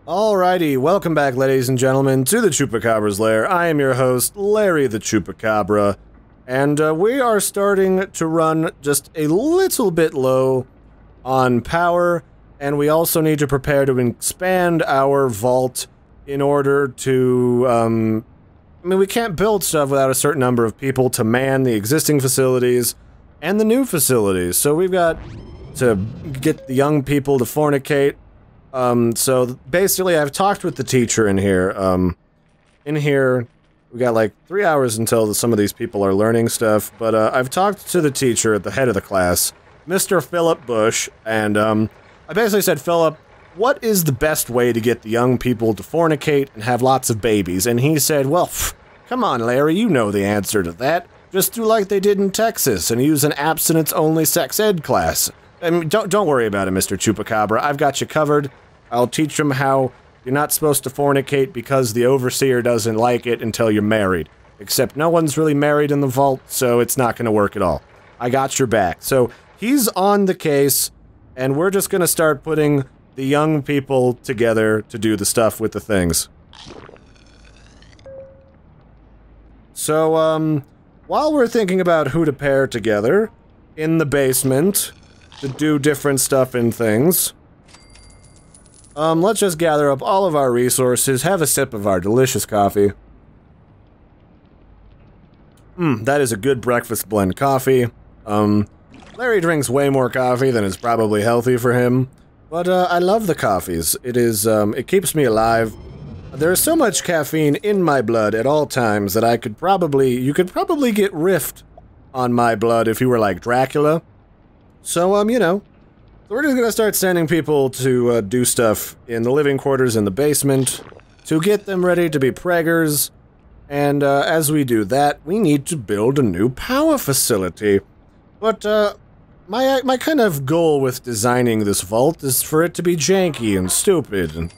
Alrighty, welcome back, ladies and gentlemen, to the Chupacabra's Lair. I am your host, Larry the Chupacabra, and we are starting to run just a little bit low on power, and we also need to prepare to expand our vault in order to, I mean, we can't build stuff without a certain number of people to man the existing facilities and the new facilities, so we've got to get the young people to fornicate. So basically I've talked with the teacher in here. We got like 3 hours until some of these people are learning stuff, but I've talked to the teacher at the head of the class, Mr. Philip Bush, and I basically said, Philip, what is the best way to get the young people to fornicate and have lots of babies? And he said, well, come on, Larry, you know the answer to that. Just do like they did in Texas and use an abstinence-only sex ed class. I mean, don't worry about it, Mr. Chupacabra. I've got you covered. I'll teach them how you're not supposed to fornicate because the overseer doesn't like it until you're married. Except no one's really married in the vault, so it's not going to work at all. I got your back. So he's on the case, and we're just going to start putting the young people together to do the stuff with the things. So, while we're thinking about who to pair together in the basement to do different stuff and things, let's just gather up all of our resources, have a sip of our delicious coffee. That is a good breakfast blend coffee. Larry drinks way more coffee than is probably healthy for him, but, I love the coffees. It keeps me alive. There is so much caffeine in my blood at all times that you could probably get rift on my blood if you were like Dracula. So, you know. So we're just gonna start sending people to do stuff in the living quarters in the basement to get them ready to be preggers, and as we do that, we need to build a new power facility. But my kind of goal with designing this vault is for it to be janky and stupid and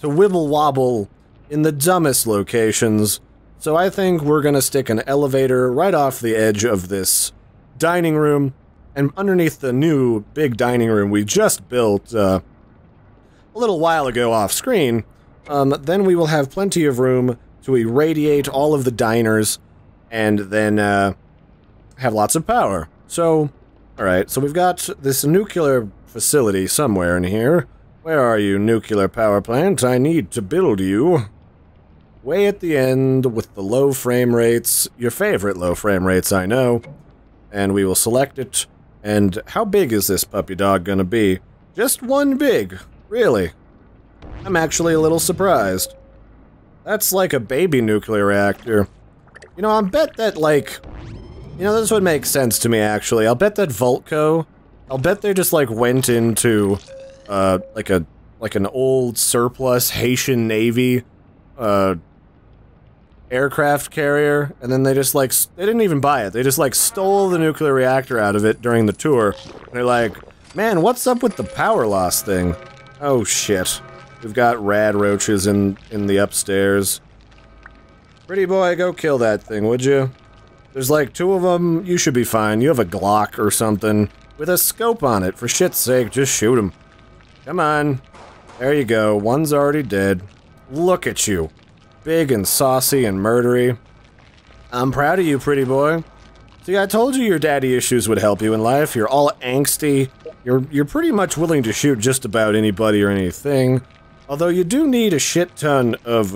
to wibble wobble in the dumbest locations. So I think we're gonna stick an elevator right off the edge of this dining room. And underneath the new big dining room we just built a little while ago off screen, then we will have plenty of room to irradiate all of the diners and then have lots of power. So, alright, so we've got this nuclear facility somewhere in here. Where are you, nuclear power plant? I need to build you. Way at the end with the low frame rates, your favorite low frame rates, I know. And we will select it. And how big is this puppy dog gonna be? Just one big, really. I'm actually a little surprised. That's like a baby nuclear reactor. You know, I bet that, like... You know, this would make sense to me, actually. I'll bet that Voltco... I'll bet they just, like, went into, like an old surplus Haitian Navy, aircraft carrier, and then they just, like, they didn't even buy it. They just, like, stole the nuclear reactor out of it during the tour. And they're like, man, what's up with the power loss thing? Oh, shit. We've got rad roaches in the upstairs. Prettyboy, go kill that thing, would you? There's, like, 2 of them. You should be fine. You have a Glock or something with a scope on it. For shit's sake, just shoot him. Come on. There you go. One's already dead. Look at you. Big and saucy and murdery. I'm proud of you, pretty boy. See, I told you your daddy issues would help you in life. You're all angsty. You're pretty much willing to shoot just about anybody or anything. Although you do need a shit ton of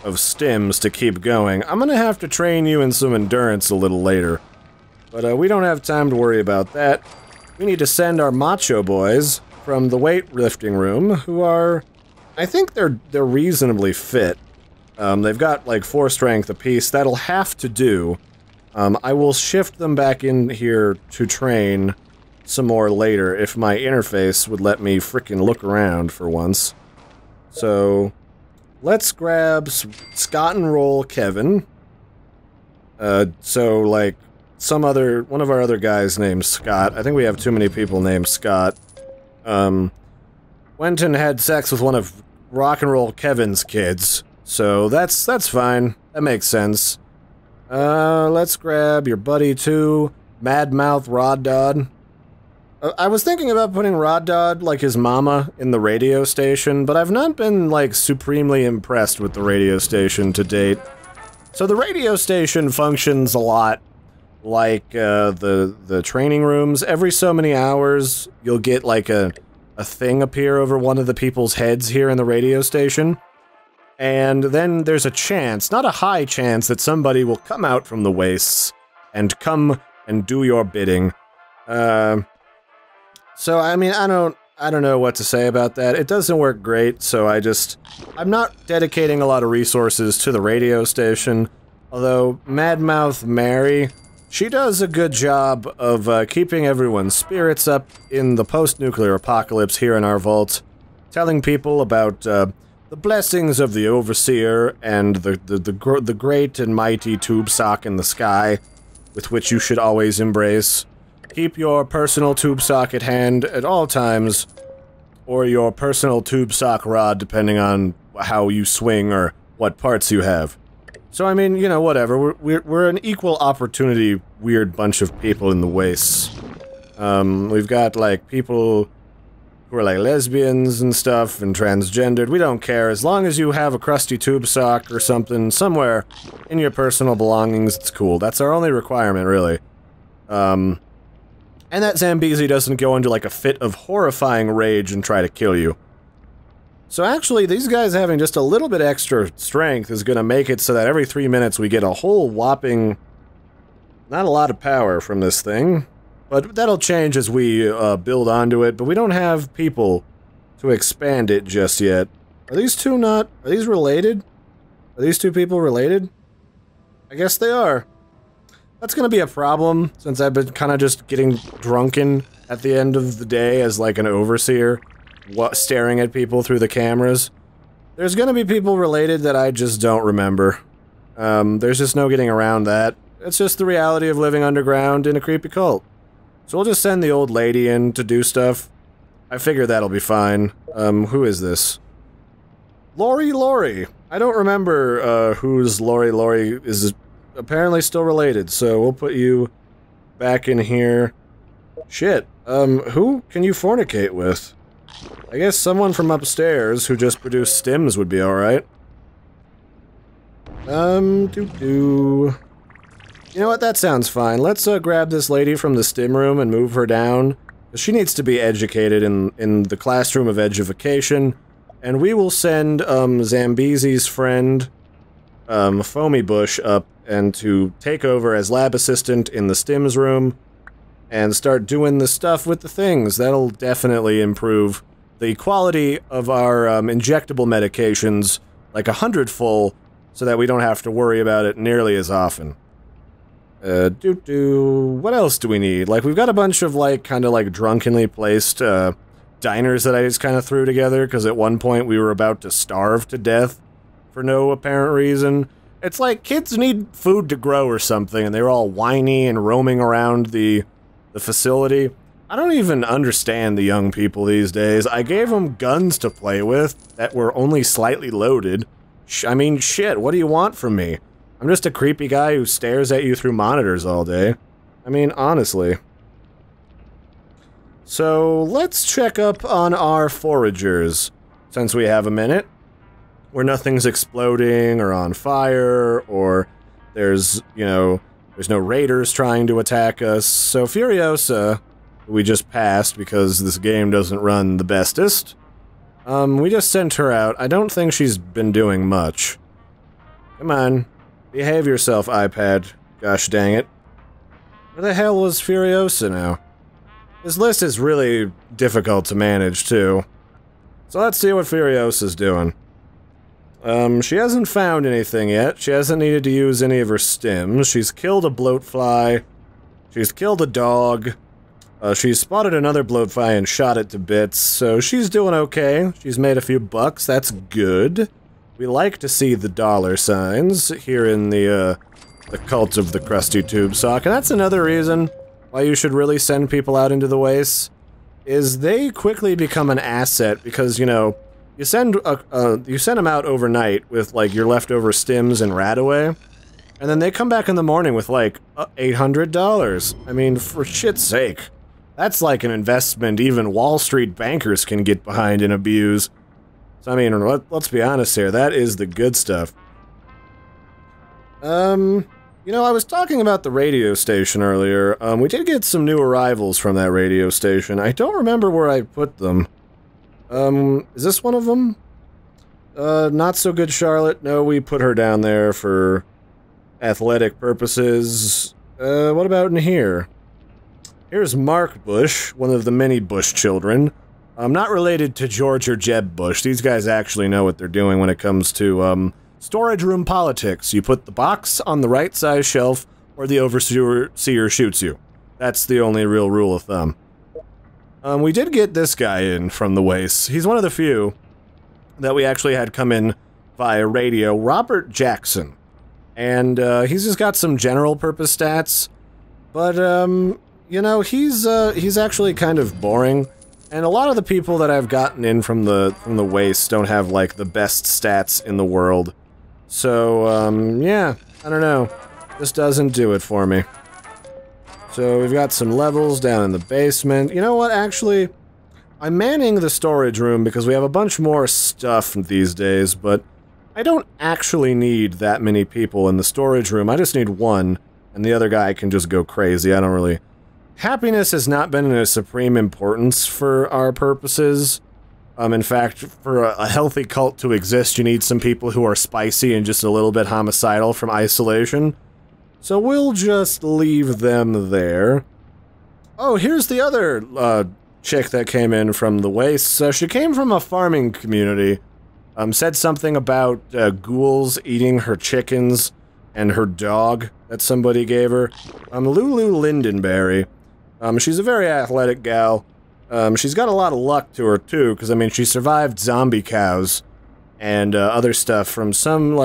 stims to keep going. I'm gonna have to train you in some endurance a little later. But we don't have time to worry about that. We need to send our macho boys from the weightlifting room, who are... I think they're reasonably fit. They've got, like, 4 strength apiece. That'll have to do. I will shift them back in here to train some more later if my interface would let me frickin' look around for once. So, let's grab Scott and Roll Kevin. So, like, one of our other guys named Scott. I think we have too many people named Scott. Went and had sex with one of Rock and Roll Kevin's kids. So that's fine. That makes sense. Let's grab your buddy too, Madmouth Rod Dodd. I was thinking about putting Rod Dodd, like his mama, in the radio station, but I've not been, like, supremely impressed with the radio station to date. So the radio station functions a lot like the training rooms. Every so many hours, you'll get, like, a thing appear over one of the people's heads here in the radio station. And then there's a chance, not a high chance, that somebody will come out from the wastes and come and do your bidding. So, I mean, I don't know what to say about that. It doesn't work great, so I'm not dedicating a lot of resources to the radio station, although Madmouth Mary, she does a good job of keeping everyone's spirits up in the post-nuclear apocalypse here in our vault, telling people about the blessings of the Overseer and the great and mighty tube sock in the sky, with which you should always embrace. Keep your personal tube sock at hand at all times, or your personal tube sock rod, depending on how you swing or what parts you have. So, I mean, you know, whatever. We're an equal opportunity weird bunch of people in the wastes. We've got, like, people who are, like, lesbians and stuff, and transgendered. We don't care. As long as you have a crusty tube sock or something somewhere in your personal belongings, it's cool. That's our only requirement, really. And that Zambezi doesn't go into, like, a fit of horrifying rage and try to kill you. So actually, these guys having just a little bit extra strength is gonna make it so that every 3 minutes we get a whole whopping... not a lot of power from this thing. But that'll change as we build onto it, but we don't have people to expand it just yet. Are these two not... are these related? Are these two people related? I guess they are. That's gonna be a problem, since I've been kinda just getting drunken at the end of the day as, like, an overseer, staring at people through the cameras. There's gonna be people related that I just don't remember. There's just no getting around that. It's just the reality of living underground in a creepy cult. So we'll just send the old lady in to do stuff. I figure that'll be fine. Who is this? Lori! I don't remember, who's Lori is... apparently still related, so we'll put you back in here. Shit, who can you fornicate with? I guess someone from upstairs who just produced stims would be alright. You know what, that sounds fine. Let's, grab this lady from the stim room and move her down. She needs to be educated in the classroom of education, and we will send, Zambezi's friend, Foamy Bush up and to take over as lab assistant in the stims room and start doing the stuff with the things. That'll definitely improve the quality of our injectable medications like 100-fold so that we don't have to worry about it nearly as often. What else do we need? Like, we've got a bunch of, like, kind of, like, drunkenly placed, diners that I just kind of threw together, because at one point we were about to starve to death for no apparent reason. It's like kids need food to grow or something, and they're all whiny and roaming around the facility. I don't even understand the young people these days. I gave them guns to play with that were only slightly loaded. I mean, shit, what do you want from me? I'm just a creepy guy who stares at you through monitors all day. I mean, honestly. So, let's check up on our foragers, since we have a minute. Where nothing's exploding or on fire, or there's, you know, there's no raiders trying to attack us. So Furiosa, who we just passed because this game doesn't run the bestest, we just sent her out. I don't think she's been doing much. Come on, behave yourself, iPad. Gosh dang it. Where the hell was Furiosa now? This list is really difficult to manage, too. So let's see what Furiosa's doing. She hasn't found anything yet. She hasn't needed to use any of her stims. She's killed a bloatfly. She's killed a dog. She's spotted another bloatfly and shot it to bits, so she's doing okay. She's made a few bucks, that's good. We like to see the dollar signs here in the cult of the crusty tube sock, and that's another reason why you should really send people out into the wastes, is they quickly become an asset, because, you know, you send them out overnight with, like, your leftover stims and Radaway, and then they come back in the morning with, like, $800. I mean, for shit's sake. That's like an investment even Wall Street bankers can get behind and abuse. So, I mean, let's be honest here, that is the good stuff. You know, I was talking about the radio station earlier. We did get some new arrivals from that radio station. I don't remember where I put them. Is this one of them? Not so good Charlotte. No, we put her down there for athletic purposes. What about in here? Here's Mark Bush, one of the many Bush children. Not related to George or Jeb Bush. These guys actually know what they're doing when it comes to, storage room politics. You put the box on the right size shelf, or the overseer shoots you. That's the only real rule of thumb. We did get this guy in from the waste. He's one of the few that we actually had come in via radio. Robert Jackson. And, he's just got some general purpose stats. But, you know, he's actually kind of boring. And a lot of the people that I've gotten in from the waste don't have, like, the best stats in the world. So, yeah, I don't know. This doesn't do it for me. So, we've got some levels down in the basement. You know what, actually, I'm manning the storage room because we have a bunch more stuff these days, but I don't actually need that many people in the storage room. I just need one, and the other guy can just go crazy. I don't really... Happiness has not been a supreme importance for our purposes. In fact, for a healthy cult to exist, you need some people who are spicy and just a little bit homicidal from isolation. So we'll just leave them there. Oh, here's the other, chick that came in from the waste. So she came from a farming community. Said something about, ghouls eating her chickens and her dog that somebody gave her. Lulu Lindenberry. She's a very athletic gal. She's got a lot of luck to her, too, because, I mean, she survived zombie cows and other stuff from some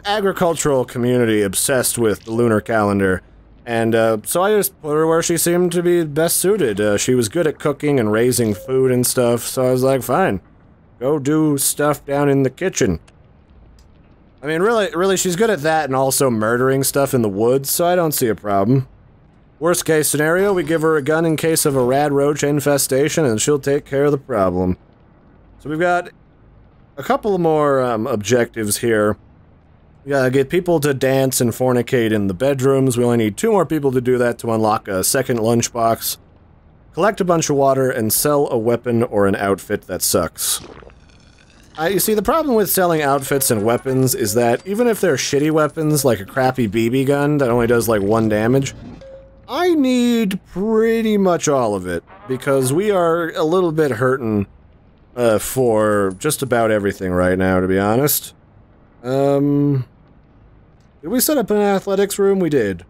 agricultural community obsessed with the lunar calendar. And so I just put her where she seemed to be best suited. She was good at cooking and raising food and stuff, so I was like, fine, go do stuff down in the kitchen. I mean, really, she's good at that and also murdering stuff in the woods, so I don't see a problem. Worst case scenario, we give her a gun in case of a rad roach infestation, and she'll take care of the problem. So we've got a couple more objectives here. We gotta get people to dance and fornicate in the bedrooms. We only need 2 more people to do that to unlock a second lunchbox. Collect a bunch of water and sell a weapon or an outfit that sucks. You see, the problem with selling outfits and weapons is that even if they're shitty weapons, like a crappy BB gun that only does like 1 damage, I need pretty much all of it, because we are a little bit hurting for just about everything right now, to be honest. Did we set up an athletics room? We did.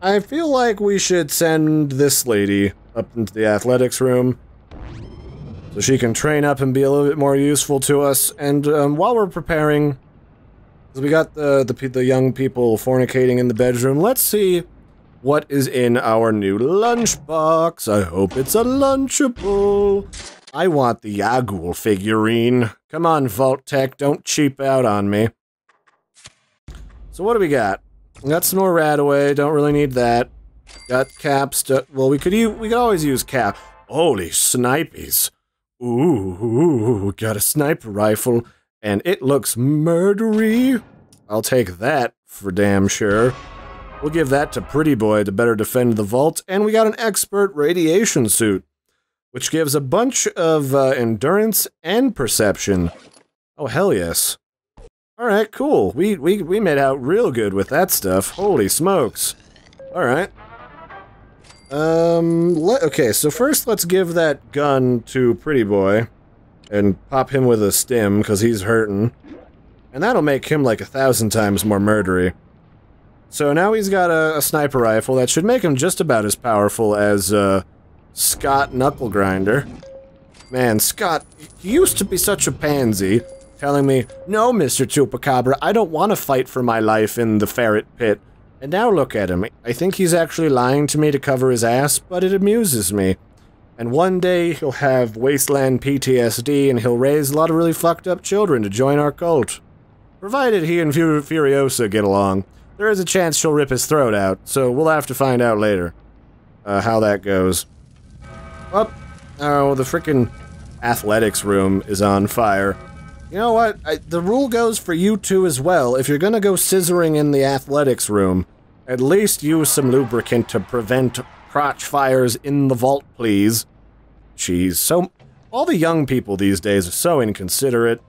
I feel like we should send this lady up into the athletics room so she can train up and be a little bit more useful to us. And while we're preparing, because we got the young people fornicating in the bedroom, let's see what is in our new lunchbox. I hope it's a Lunchable. I want the Yagul figurine. Come on, Vault Tech, don't cheap out on me. So what do we got? We got some more Radaway, don't really need that. Got caps, well, we could always use cap. Holy snipies. Ooh, got a sniper rifle, and it looks murdery. I'll take that for damn sure. We'll give that to Prettyboy to better defend the vault, and we got an expert radiation suit, which gives a bunch of endurance and perception. Oh, hell yes. Alright, cool. We made out real good with that stuff. Holy smokes. Alright. Okay, so first let's give that gun to Prettyboy and pop him with a stim, because he's hurting. And that'll make him like 1,000 times more murdery. So now he's got a sniper rifle that should make him just about as powerful as, Scott Knucklegrinder. Man, Scott, he used to be such a pansy, telling me, "No, Mr. Chupacabra, I don't want to fight for my life in the ferret pit." And now look at him. I think he's actually lying to me to cover his ass, but it amuses me. And one day, he'll have wasteland PTSD, and he'll raise a lot of really fucked up children to join our cult. Provided he and Furiosa get along. There is a chance she'll rip his throat out, so we'll have to find out later how that goes. Oh, the frickin' athletics room is on fire. You know what? The rule goes for you two as well. If you're gonna go scissoring in the athletics room, at least use some lubricant to prevent crotch fires in the vault, please. Jeez, all the young people these days are so inconsiderate.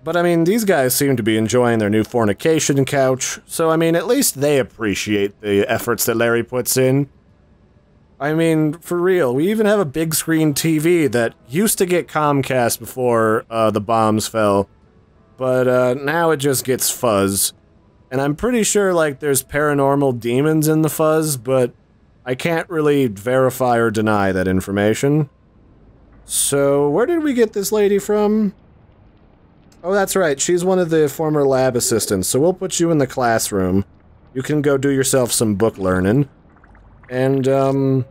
But I mean, these guys seem to be enjoying their new fornication couch, so I mean, at least they appreciate the efforts that Larry puts in. I mean, for real, we even have a big screen TV that used to get Comcast before the bombs fell, but now it just gets fuzz. And I'm pretty sure, like, there's paranormal demons in the fuzz, but I can't really verify or deny that information. So, where did we get this lady from? Oh, that's right, she's one of the former lab assistants, so we'll put you in the classroom. You can go do yourself some book learning. And, you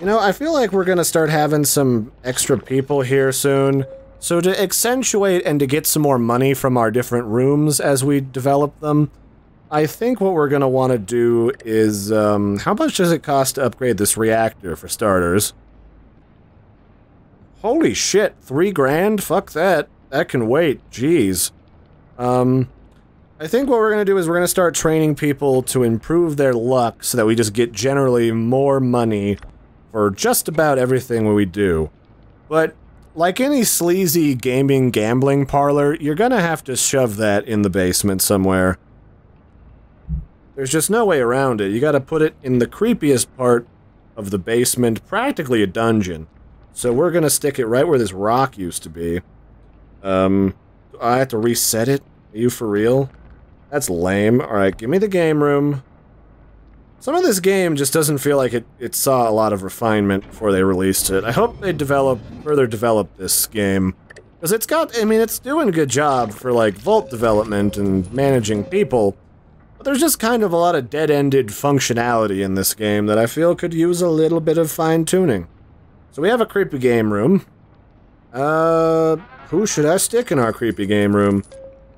know, I feel like we're gonna start having some extra people here soon. So to accentuate and to get some more money from our different rooms as we develop them, I think what we're gonna want to do is, how much does it cost to upgrade this reactor, for starters? Holy shit, 3 grand? Fuck that. That can wait, jeez. I think what we're gonna do is we're gonna start training people to improve their luck so that we just get generally more money for just about everything we do. But, like any sleazy gaming gambling parlor, you're gonna have to shove that in the basement somewhere. There's just no way around it. You gotta put it in the creepiest part of the basement, practically a dungeon. So we're gonna stick it right where this rock used to be. I have to reset it? Are you for real? That's lame. Alright, give me the game room. Some of this game just doesn't feel like it saw a lot of refinement before they released it. I hope they further develop this game. Because it's got, I mean, it's doing a good job for, like, vault development and managing people. But there's just kind of a lot of dead-ended functionality in this game that I feel could use a little bit of fine-tuning. So we have a creepy game room. Who should I stick in our creepy game room?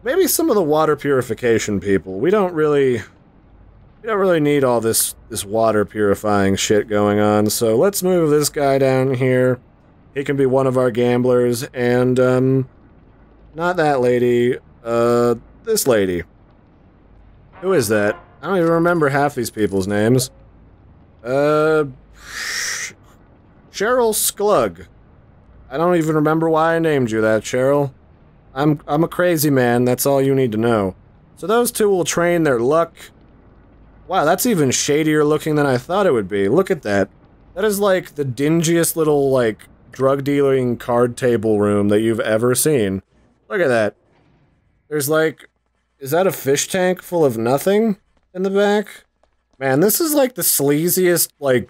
Maybe some of the water purification people. We don't really need all this water purifying shit going on, so let's move this guy down here. He can be one of our gamblers, and, not that lady, this lady. Who is that? I don't even remember half these people's names. Cheryl Sklug. I don't even remember why I named you that, Cheryl. I'm a crazy man, that's all you need to know. So those two will train their luck. Wow, that's even shadier looking than I thought it would be. Look at that. That is like the dingiest little, like, drug dealing card table room that you've ever seen. Look at that. There's like, is that a fish tank full of nothing in the back? Man, this is like the sleaziest, like,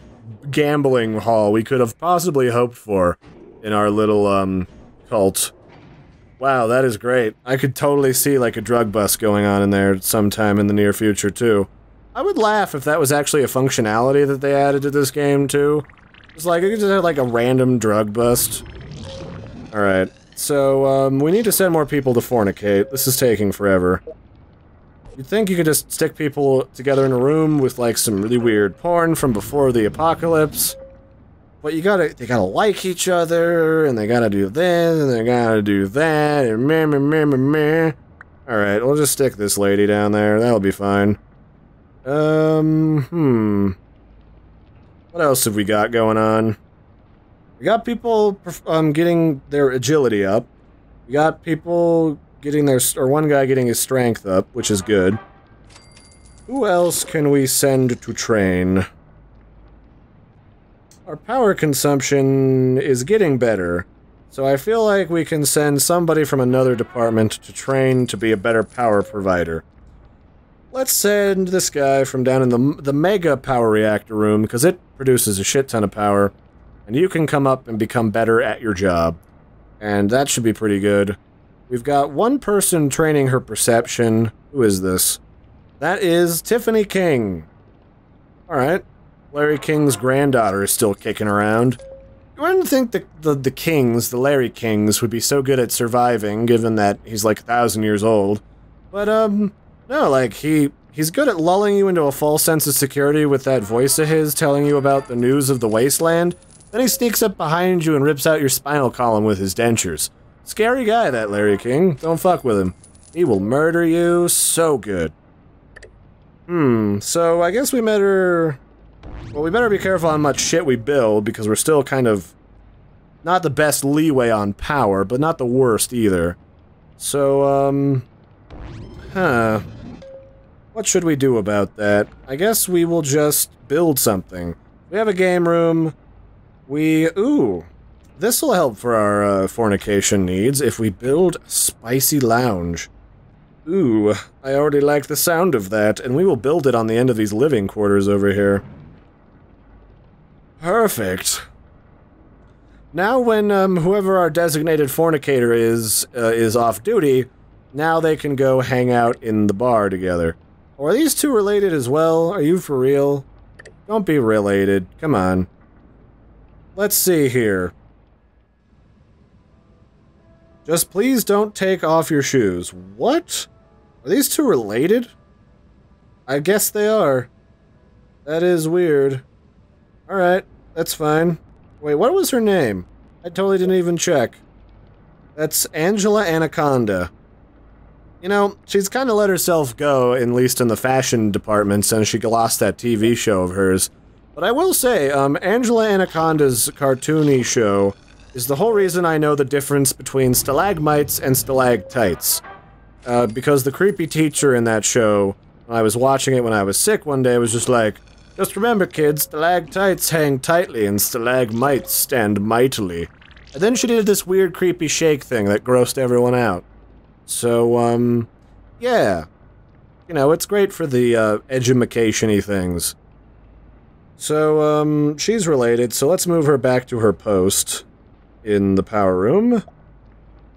gambling hall we could have possibly hoped for in our little, cult. Wow, that is great. I could totally see, like, a drug bust going on in there sometime in the near future, too. I would laugh if that was actually a functionality that they added to this game, too. It's like, you could just have, like, a random drug bust. Alright, so, we need to send more people to fornicate. This is taking forever. You'd think you could just stick people together in a room with, like, some really weird porn from before the apocalypse. But they gotta like each other, and they gotta do this, and they gotta do that, and meh. Alright, we'll just stick this lady down there, that'll be fine. What else have we got going on? We got people, getting their agility up. We got people getting one guy getting his strength up, which is good. Who else can we send to train? Our power consumption is getting better, so I feel like we can send somebody from another department to train to be a better power provider. Let's send this guy from down in the mega power reactor room, because it produces a shit ton of power, and you can come up and become better at your job. And that should be pretty good. We've got one person training her perception. Who is this? That is Tiffany King. Alright. Larry King's granddaughter is still kicking around. You wouldn't think the Kings, the Larry Kings, would be so good at surviving, given that he's like 1,000 years old. But, no, like, he's good at lulling you into a false sense of security with that voice of his telling you about the news of the wasteland. Then he sneaks up behind you and rips out your spinal column with his dentures. Scary guy, that Larry King. Don't fuck with him. He will murder you so good. So I guess we better... Well, we better be careful how much shit we build, because we're still kind of... not the best leeway on power, but not the worst either. So, what should we do about that? I guess we will just build something. We have a game room. Ooh. This'll help for our, fornication needs if we build a spicy lounge. Ooh, I already like the sound of that, and we will build it on the end of these living quarters over here. Perfect. Now when, whoever our designated fornicator is off duty, now they can go hang out in the bar together. Or are these two related as well? Are you for real? Don't be related. Come on. Let's see here. Just please don't take off your shoes. What? Are these two related? I guess they are. That is weird. Alright, that's fine. Wait, what was her name? I totally didn't even check. That's Angela Anaconda. You know, she's kind of let herself go, at least in the fashion department, since she lost that TV show of hers. But I will say, Angela Anaconda's cartoony show is the whole reason I know the difference between stalagmites and stalactites. Because the creepy teacher in that show, when I was watching it when I was sick one day, was just like, just remember kids, stalactites hang tightly and stalagmites stand mightily. And then she did this weird creepy shake thing that grossed everyone out. So, yeah. You know, it's great for the, edumacation-y things. So, she's related, so let's move her back to her post in the power room.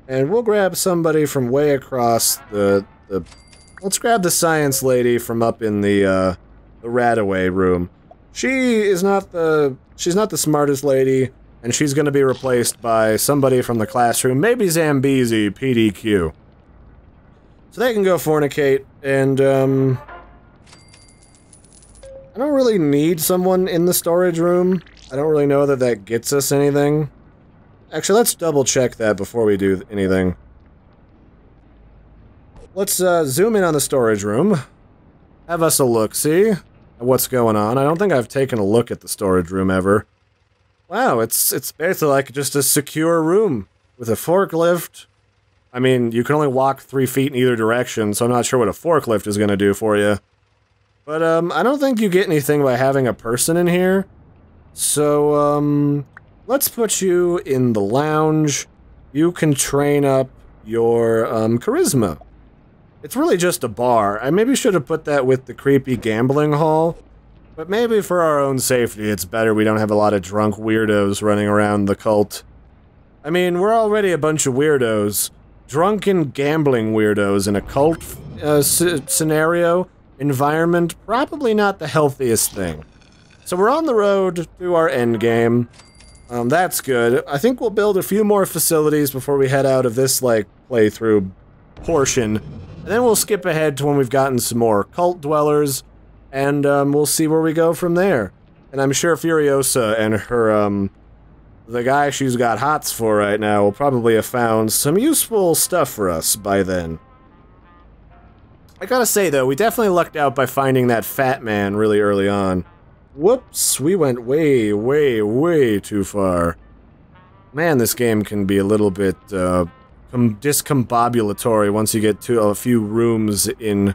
And we'll grab somebody from way across let's grab the science lady from up in the Radaway room. She's not the smartest lady, and she's gonna be replaced by somebody from the classroom, maybe Zambezi, PDQ. So they can go fornicate, and, I don't really need someone in the storage room. I don't really know that that gets us anything. Actually, let's double check that before we do anything. Let's, zoom in on the storage room. Have us a look-see at what's going on. I don't think I've taken a look at the storage room ever. Wow, it's basically like just a secure room with a forklift. I mean, you can only walk 3 feet in either direction, so I'm not sure what a forklift is gonna do for you. But, I don't think you get anything by having a person in here. So, let's put you in the lounge. You can train up your, charisma. It's really just a bar. I maybe should have put that with the creepy gambling hall. But maybe for our own safety, it's better we don't have a lot of drunk weirdos running around the cult. I mean, we're already a bunch of weirdos. Drunken gambling weirdos in a cult, scenario, environment, probably not the healthiest thing. So we're on the road to our endgame. That's good. I think we'll build a few more facilities before we head out of this, like, playthrough portion. And then we'll skip ahead to when we've gotten some more cult dwellers, and, we'll see where we go from there. And I'm sure Furiosa and her, the guy she's got hots for right now will probably have found some useful stuff for us by then. I gotta say, though, we definitely lucked out by finding that fat man really early on. Whoops, we went way, way, way too far. Man, this game can be a little bit, discombobulatory once you get to a few rooms in.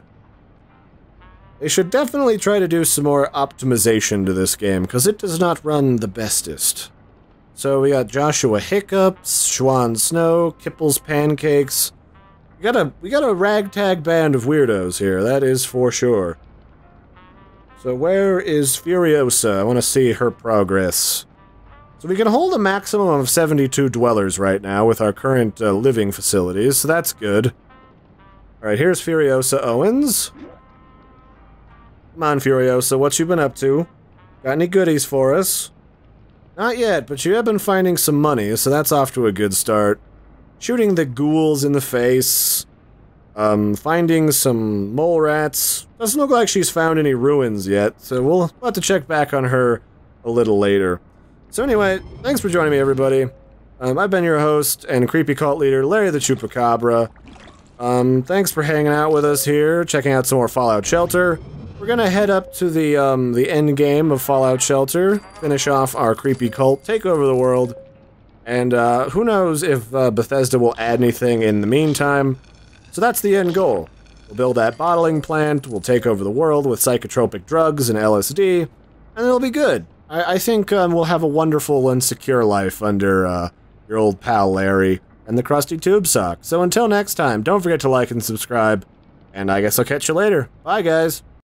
They should definitely try to do some more optimization to this game, because it does not run the bestest. So we got Joshua Hiccups, Schwan Snow, Kipple's Pancakes. We got a ragtag band of weirdos here, that is for sure. So where is Furiosa? I want to see her progress. So we can hold a maximum of 72 dwellers right now with our current living facilities, so that's good. Alright, here's Furiosa Owens. Come on, Furiosa, what you been up to? Got any goodies for us? Not yet, but you have been finding some money, so that's off to a good start. Shooting the ghouls in the face. Finding some mole rats. Doesn't look like she's found any ruins yet, so we'll have to check back on her a little later. So anyway, thanks for joining me, everybody. I've been your host and creepy cult leader, Larry the Chupacabra. Thanks for hanging out with us here, checking out some more Fallout Shelter. We're gonna head up to the end game of Fallout Shelter, finish off our creepy cult, take over the world, and who knows if Bethesda will add anything in the meantime. So that's the end goal. We'll build that bottling plant, we'll take over the world with psychotropic drugs and LSD, and it'll be good. I think we'll have a wonderful and secure life under your old pal Larry and the Krusty Tube Sock. So until next time, don't forget to like and subscribe, and I guess I'll catch you later. Bye, guys.